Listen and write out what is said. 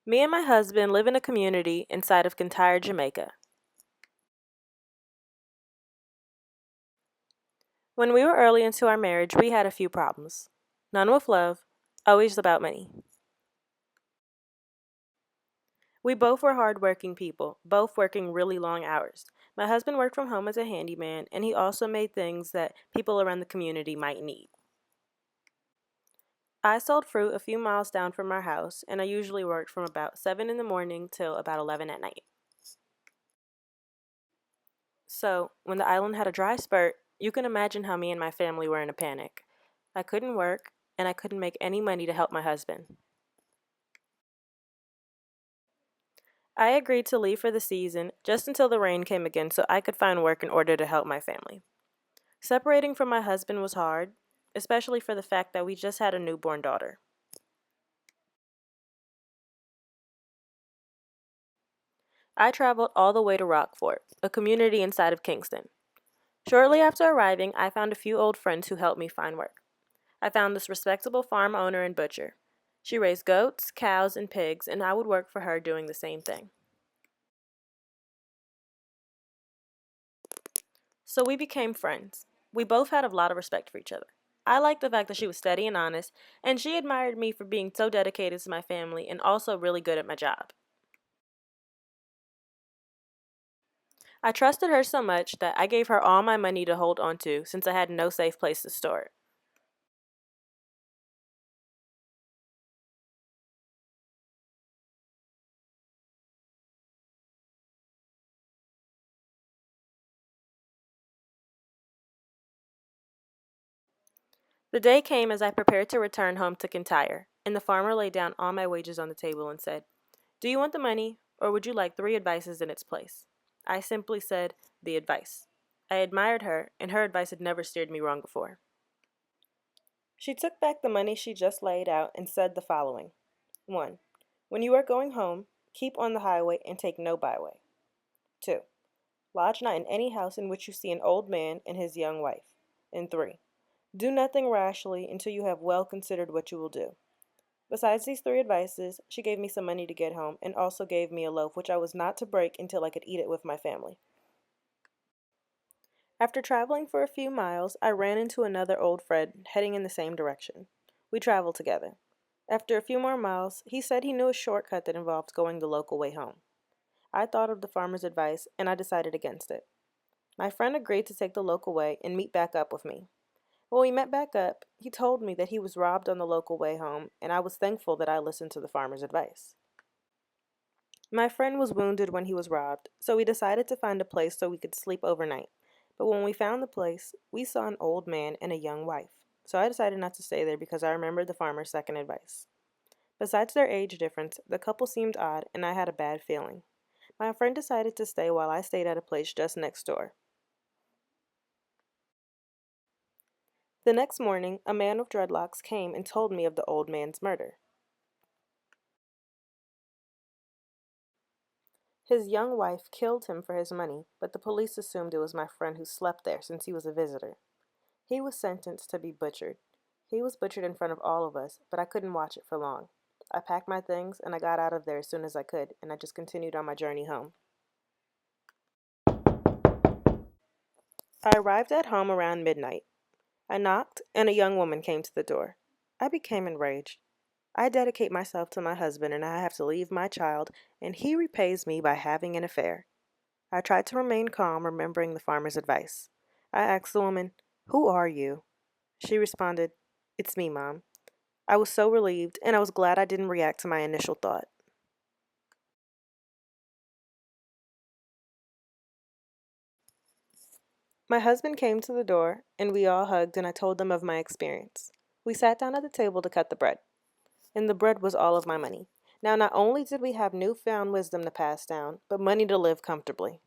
Me and my husband live in a community inside of Kintyre, Jamaica. When we were early into our marriage, we had a few problems. None with love, always about money. We both were hardworking people, both working really long hours. My husband worked from home as a handyman, and he also made things that people around the community might need. I sold fruit a few miles down from our house, and I usually worked from about 7 in the morning till about 11 at night. So, when the island had a dry spurt, you can imagine how me and my family were in a panic. I couldn't work, and I couldn't make any money to help my husband. I agreed to leave for the season just until the rain came again so I could find work in order to help my family. Separating from my husband was hard, especially for the fact that we just had a newborn daughter. I traveled all the way to Rockfort, a community inside of Kingston. Shortly after arriving, I found a few old friends who helped me find work. I found this respectable farm owner and butcher. She raised goats, cows, and pigs, and I would work for her doing the same thing. So we became friends. We both had a lot of respect for each other. I liked the fact that she was steady and honest, and she admired me for being so dedicated to my family and also really good at my job. I trusted her so much that I gave her all my money to hold on to since I had no safe place to store it. The day came as I prepared to return home to Kintyre, and the farmer laid down all my wages on the table and said, "Do you want the money, or would you like 3 advices in its place?" I simply said, "The advice." I admired her, and her advice had never steered me wrong before. She took back the money she just laid out and said the following: 1. When you are going home, keep on the highway and take no byway. 2. Lodge not in any house in which you see an old man and his young wife. And 3. Do nothing rashly until you have well considered what you will do. Besides these 3 advices, she gave me some money to get home and also gave me a loaf which I was not to break until I could eat it with my family. After traveling for a few miles, I ran into another old friend heading in the same direction. We traveled together. After a few more miles, he said he knew a shortcut that involved going the local way home. I thought of the farmer's advice and I decided against it. My friend agreed to take the local way and meet back up with me. When we met back up, he told me that he was robbed on the local way home, and I was thankful that I listened to the farmer's advice. My friend was wounded when he was robbed, so we decided to find a place so we could sleep overnight. But when we found the place, we saw an old man and a young wife, so I decided not to stay there because I remembered the farmer's second advice. Besides their age difference, the couple seemed odd, and I had a bad feeling. My friend decided to stay while I stayed at a place just next door. The next morning, a man with dreadlocks came and told me of the old man's murder. His young wife killed him for his money, but the police assumed it was my friend who slept there since he was a visitor. He was sentenced to be butchered. He was butchered in front of all of us, but I couldn't watch it for long. I packed my things and I got out of there as soon as I could, and I just continued on my journey home. I arrived at home around midnight. I knocked, and a young woman came to the door. I became enraged. I dedicate myself to my husband, and I have to leave my child, and he repays me by having an affair. I tried to remain calm, remembering the farmer's advice. I asked the woman, "Who are you?" She responded, "It's me, Mom." I was so relieved, and I was glad I didn't react to my initial thought. My husband came to the door, and we all hugged, and I told them of my experience. We sat down at the table to cut the bread, and the bread was all of my money. Now, not only did we have newfound wisdom to pass down, but money to live comfortably.